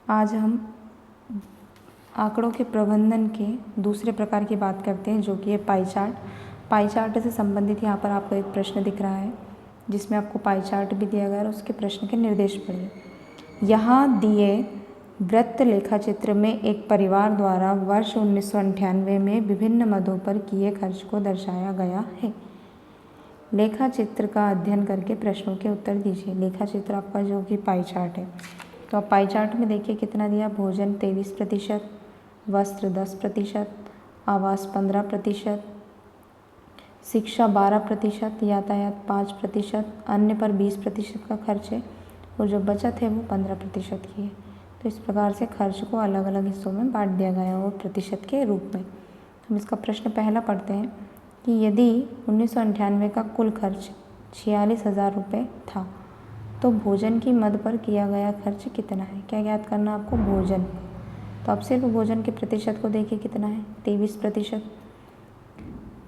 आज हम आंकड़ों के प्रबंधन के दूसरे प्रकार की बात करते हैं, जो कि है पाई चार्ट। पाई चार्ट से संबंधित यहाँ पर आपको एक प्रश्न दिख रहा है, जिसमें आपको पाई चार्ट भी दिया गया है और उसके प्रश्न के निर्देश पढ़िए। यहाँ दिए वृत्त लेखा चित्र में एक परिवार द्वारा वर्ष 1998 में विभिन्न मदों पर किए खर्च को दर्शाया गया है। लेखा चित्र का अध्ययन करके प्रश्नों के उत्तर दीजिए। लेखा चित्र आपका जो कि पाई चार्ट है, तो आप पाई चार्ट में देखिए कितना दिया। भोजन 23%, वस्त्र 10%, आवास 15%, शिक्षा 12%, यातायात 5%, अन्य पर 20% का खर्च है और जो बचत है वो 15% की है। तो इस प्रकार से खर्च को अलग अलग हिस्सों में बांट दिया गया है और प्रतिशत के रूप में। हम इसका प्रश्न पहला पढ़ते हैं कि यदि 1998 का कुल खर्च 46,000 रुपये था, तो भोजन की मद पर किया गया खर्च कितना है। क्या ज्ञात करना आपको? भोजन। तो आप सिर्फ भोजन के प्रतिशत को देखिए कितना है, 23%।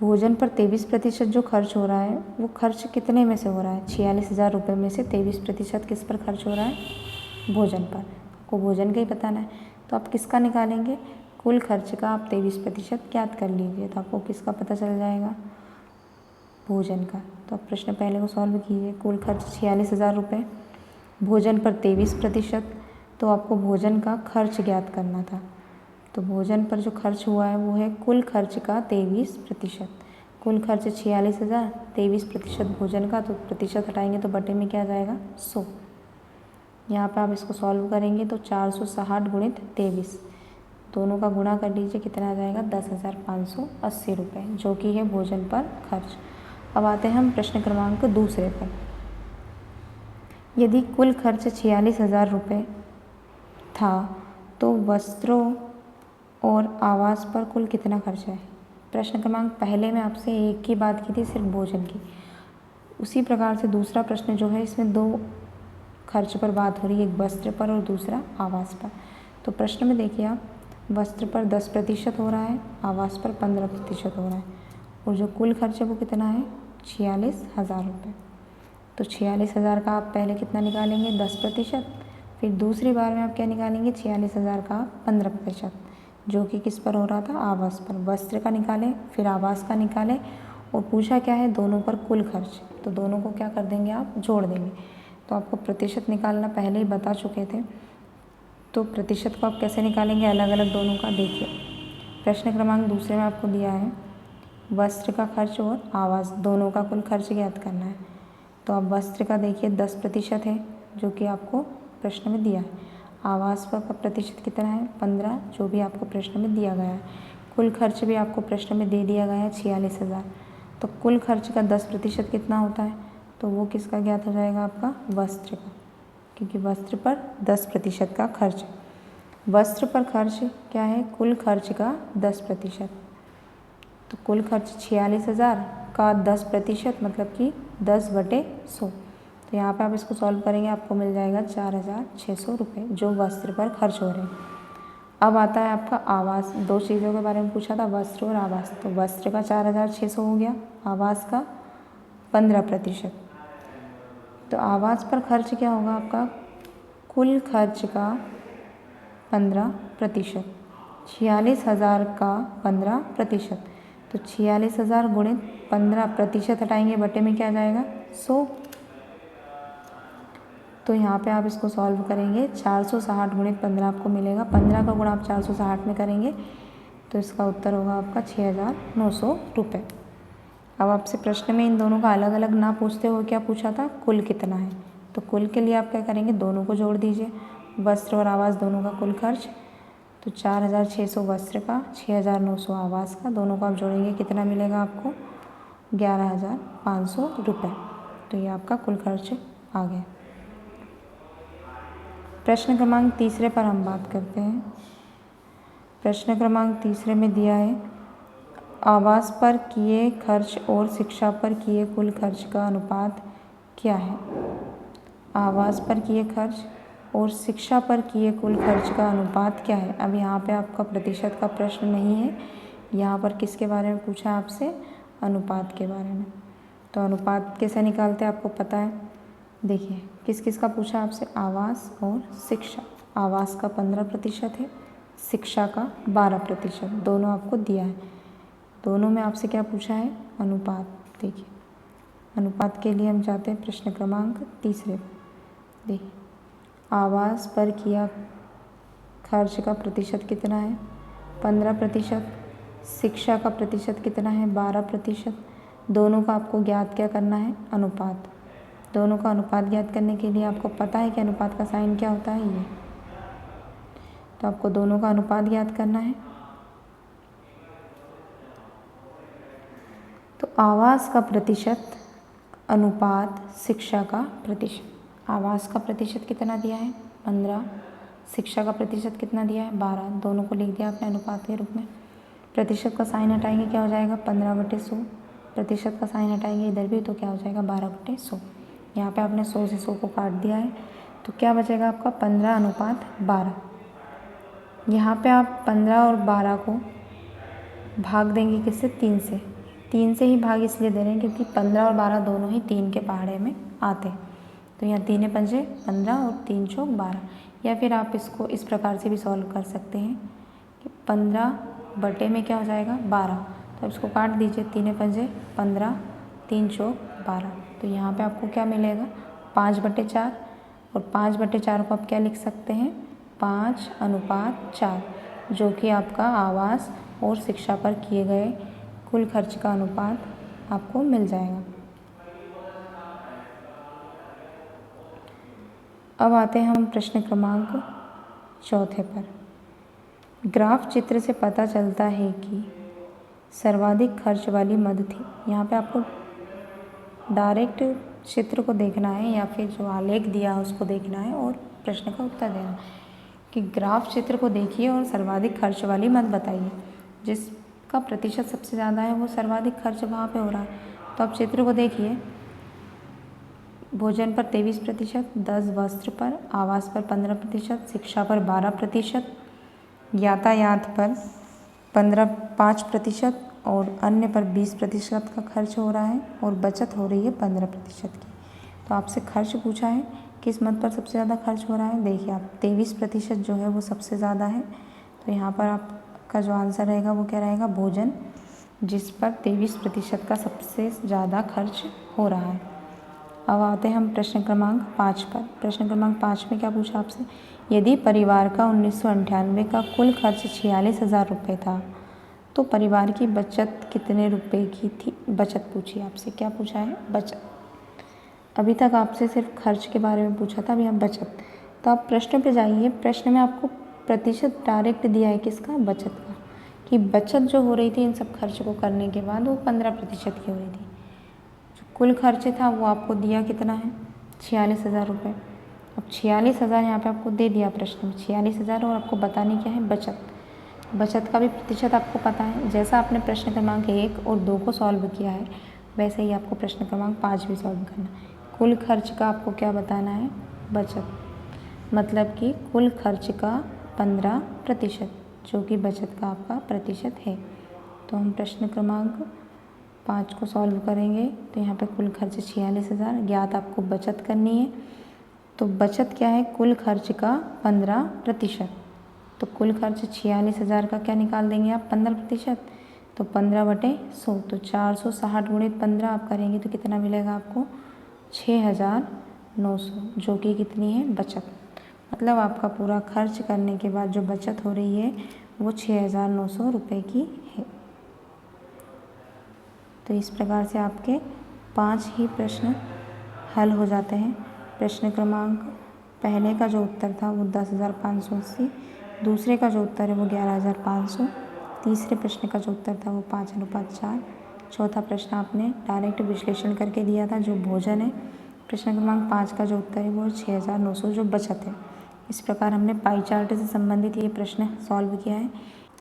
भोजन पर 23% जो खर्च हो रहा है वो खर्च कितने में से हो रहा है? 46,000 रुपये में से 23% किस पर खर्च हो रहा है? भोजन पर। आपको भोजन का ही बताना है, तो आप किसका निकालेंगे? कुल खर्च का आप 23% ज्ञात कर लीजिए, तो आपको किसका पता चल जाएगा? भोजन का। तो आप प्रश्न पहले को सॉल्व कीजिए। कुल खर्च 46,000 रुपये, भोजन पर 23%, तो आपको भोजन का खर्च ज्ञात करना था। तो भोजन पर जो खर्च हुआ है वो है कुल खर्च का 23%। कुल खर्च 46,000, 23% भोजन का, तो प्रतिशत हटाएंगे तो बटे में क्या आ जाएगा? 100। यहाँ पे आप इसको सॉल्व करेंगे तो 460 गुणित 23, दोनों का गुणा कर लीजिए, कितना आ जाएगा? 10,580 रुपये, जो कि है भोजन पर खर्च। अब आते हैं हम प्रश्न क्रमांक दूसरे पर। यदि कुल खर्च 46,000 रुपये था, तो वस्त्रों और आवास पर कुल कितना खर्च है? प्रश्न क्रमांक पहले में आपसे एक की बात की थी, सिर्फ भोजन की। उसी प्रकार से दूसरा प्रश्न जो है, इसमें दो खर्च पर बात हो रही है, एक वस्त्र पर और दूसरा आवास पर। तो प्रश्न में देखिए आप, वस्त्र पर 10% हो रहा है, आवास पर 15% हो रहा है, और जो कुल खर्च है वो कितना है? 46,000 रुपये। तो 46,000 का आप पहले कितना निकालेंगे? 10%। फिर दूसरी बार में आप क्या निकालेंगे? 46,000 का 15%, जो कि किस पर हो रहा था? आवास पर। वस्त्र का निकालें, फिर आवास का निकालें, और पूछा क्या है? दोनों पर कुल खर्च। तो दोनों को क्या कर देंगे आप? जोड़ देंगे। तो आपको प्रतिशत निकालना पहले ही बता चुके थे, तो प्रतिशत को आप कैसे निकालेंगे अलग अलग दोनों का? देखिए, प्रश्न क्रमांक दूसरे में आपको दिया है वस्त्र का खर्च और आवास दोनों का कुल खर्च ज्ञात करना है। तो अब वस्त्र का देखिए 10% है, जो कि आपको प्रश्न में दिया है। आवास पर का प्रतिशत कितना है? 15, जो भी आपको प्रश्न में दिया गया है। कुल खर्च भी आपको प्रश्न में दे दिया गया है 46,000। तो कुल खर्च का 10% कितना होता है? तो वो किसका ज्ञात हो जाएगा? आपका वस्त्र का, क्योंकि वस्त्र पर 10% का खर्च है। वस्त्र पर खर्च क्या है? कुल खर्च का 10%। तो कुल खर्च 46,000 का 10% मतलब कि 10/100। तो यहाँ पे आप इसको सॉल्व करेंगे, आपको मिल जाएगा 4,600 रुपये, जो वस्त्र पर खर्च हो रहे हैं। अब आता है आपका आवास। दो चीज़ों के बारे में पूछा था, वस्त्र और आवास। तो वस्त्र का 4,600 हो गया, आवास का 15%। तो आवास पर खर्च क्या होगा आपका? कुल खर्च का 15%, 46,000 का 15%। तो 46,000 गुणित 15% हटाएंगे, बटे में क्या जाएगा? 100। तो यहाँ पे आप इसको सॉल्व करेंगे, 460 गुणित 15 आपको मिलेगा। 15 का गुणा आप 460 में करेंगे तो इसका उत्तर होगा आपका 6,900 रुपये। अब आपसे प्रश्न में इन दोनों का अलग अलग ना पूछते हुए क्या पूछा था? कुल कितना है। तो कुल के लिए आप क्या करेंगे? दोनों को जोड़ दीजिए, वस्त्र और आवास दोनों का कुल खर्च। तो 4,600 वस्त्र का, 6,900 आवास का, दोनों को आप जोड़ेंगे, कितना मिलेगा आपको? 11,500 रुपये। तो ये आपका कुल खर्च आ गया। प्रश्न क्रमांक तीसरे पर हम बात करते हैं। प्रश्न क्रमांक तीसरे में दिया है आवास पर किए खर्च और शिक्षा पर किए कुल खर्च का अनुपात क्या है। आवास पर किए खर्च और शिक्षा पर किए कुल खर्च का अनुपात क्या है। अब यहाँ पे आपका प्रतिशत का प्रश्न नहीं है, यहाँ पर किसके बारे में पूछा है आपसे? अनुपात के बारे में। तो अनुपात कैसे निकालते हैं आपको पता है। देखिए, किस किस का पूछा आपसे? आवास और शिक्षा। आवास का 15% है, शिक्षा का 12%, दोनों आपको दिया है। दोनों में आपसे क्या पूछा है? अनुपात। देखिए अनुपात के लिए हम जाते हैं प्रश्न क्रमांक तीसरे। देखिए आवास पर किया खर्च का प्रतिशत कितना है? 15%। शिक्षा का प्रतिशत कितना है? 12%। दोनों का आपको ज्ञात क्या करना है? अनुपात। दोनों का अनुपात ज्ञात करने के लिए आपको पता है कि अनुपात का साइन क्या होता है? ये। तो आपको दोनों का अनुपात ज्ञात करना है। तो आवास का प्रतिशत अनुपात शिक्षा का प्रतिशत। आवास का प्रतिशत कितना दिया है? 15। शिक्षा का प्रतिशत कितना दिया है? 12। दोनों को लिख दिया आपने अनुपात के रूप में। प्रतिशत का साइन हटाएंगे क्या हो जाएगा? 15/100। प्रतिशत का साइन हटाएंगे इधर भी तो क्या हो जाएगा? 12/100। यहाँ पे आपने 100 से 100 को काट दिया है तो क्या बचेगा आपका? 15:12। यहाँ पे आप 15 और 12 को भाग देंगे किससे? 3 से। 3 से ही भाग इसलिए दे रहे हैं क्योंकि 15 और 12 दोनों ही 3 के पहाड़े में आते हैं। तो यहाँ 3 पंजे 15 और 3 चौक 12। या फिर आप इसको इस प्रकार से भी सॉल्व कर सकते हैं कि 15 बटे में क्या हो जाएगा? 12। तो इसको काट दीजिए। 3 पंजे 15, 3 चौक 12। तो यहाँ पे आपको क्या मिलेगा? 5/4। और 5/4 को आप क्या लिख सकते हैं? 5:4, जो कि आपका आवास और शिक्षा पर किए गए कुल खर्च का अनुपात आपको मिल जाएगा। अब आते हैं हम प्रश्न क्रमांक 4 पर। ग्राफ चित्र से पता चलता है कि सर्वाधिक खर्च वाली मद थी। यहाँ पे आपको डायरेक्ट चित्र को देखना है या फिर जो आलेख दिया है उसको देखना है और प्रश्न का उत्तर देना है कि ग्राफ चित्र को देखिए और सर्वाधिक खर्च वाली मद बताइए। जिसका प्रतिशत सबसे ज़्यादा है वो सर्वाधिक खर्च वहाँ पे हो रहा है। तो आप चित्र को देखिए। भोजन पर 23%, 10 वस्त्र पर, आवास पर 15%, शिक्षा पर 12%, यातायात पर 5% और अन्य पर 20% का खर्च हो रहा है और बचत हो रही है 15% की। तो आपसे खर्च पूछा है किस मद पर सबसे ज़्यादा खर्च हो रहा है? देखिए आप 23% जो है वो सबसे ज़्यादा है। तो यहाँ पर आपका जो आंसर रहेगा वो क्या रहेगा? भोजन, जिस पर 23% का सबसे ज़्यादा खर्च हो रहा है। अब आते हैं हम प्रश्न क्रमांक 5 पर। प्रश्न क्रमांक 5 में क्या पूछा आपसे? यदि परिवार का 1998 का कुल खर्च 46,000 रुपये था तो परिवार की बचत कितने रुपए की थी? बचत पूछी आपसे। क्या पूछा है? बचत। अभी तक आपसे सिर्फ खर्च के बारे में पूछा था, अभी आप बचत। तो आप प्रश्न पे जाइए। प्रश्न में आपको प्रतिशत डायरेक्ट दिया है किसका? बचत का। कि बचत जो हो रही थी इन सब खर्च को करने के बाद वो 15% की हो रही थी। जो कुल खर्च था वो आपको दिया कितना है? 46,000 रुपये। अब 46,000 यहाँ पे आपको दे दिया प्रश्न में, 46,000, और आपको बतानी क्या है? बचत। बचत का भी प्रतिशत आपको पता है। जैसा आपने प्रश्न क्रमांक 1 और 2 को सॉल्व किया है वैसे ही आपको प्रश्न क्रमांक 5 भी सॉल्व करना है। कुल खर्च का आपको क्या बताना है? बचत। मतलब कि कुल खर्च का 15%, जो कि बचत का आपका प्रतिशत है। तो हम प्रश्न क्रमांक 5 को सॉल्व करेंगे तो यहाँ पे कुल खर्च 46,000, ज्ञात आपको बचत करनी है। तो बचत क्या है? कुल खर्च का 15%। तो कुल खर्च 46,000 का क्या निकाल देंगे आप? 15%। तो 15/100, तो 460 × 15 आप करेंगे तो कितना मिलेगा आपको? 6,900, जो कि कितनी है? बचत। मतलब आपका पूरा खर्च करने के बाद जो बचत हो रही है वो 6,900 रुपये की है। तो इस प्रकार से आपके 5 ही प्रश्न हल हो जाते हैं। प्रश्न क्रमांक पहले का जो उत्तर था वो 10,580, दूसरे का जो उत्तर है वो 11,500, तीसरे प्रश्न का जो उत्तर था वो 5:4, चौथा प्रश्न आपने डायरेक्ट विश्लेषण करके दिया था जो भोजन है। प्रश्न क्रमांक 5 का जो उत्तर है वो 6,900 जो बचत है। इस प्रकार हमने पाई चार्ट से संबंधित ये प्रश्न सॉल्व किया है।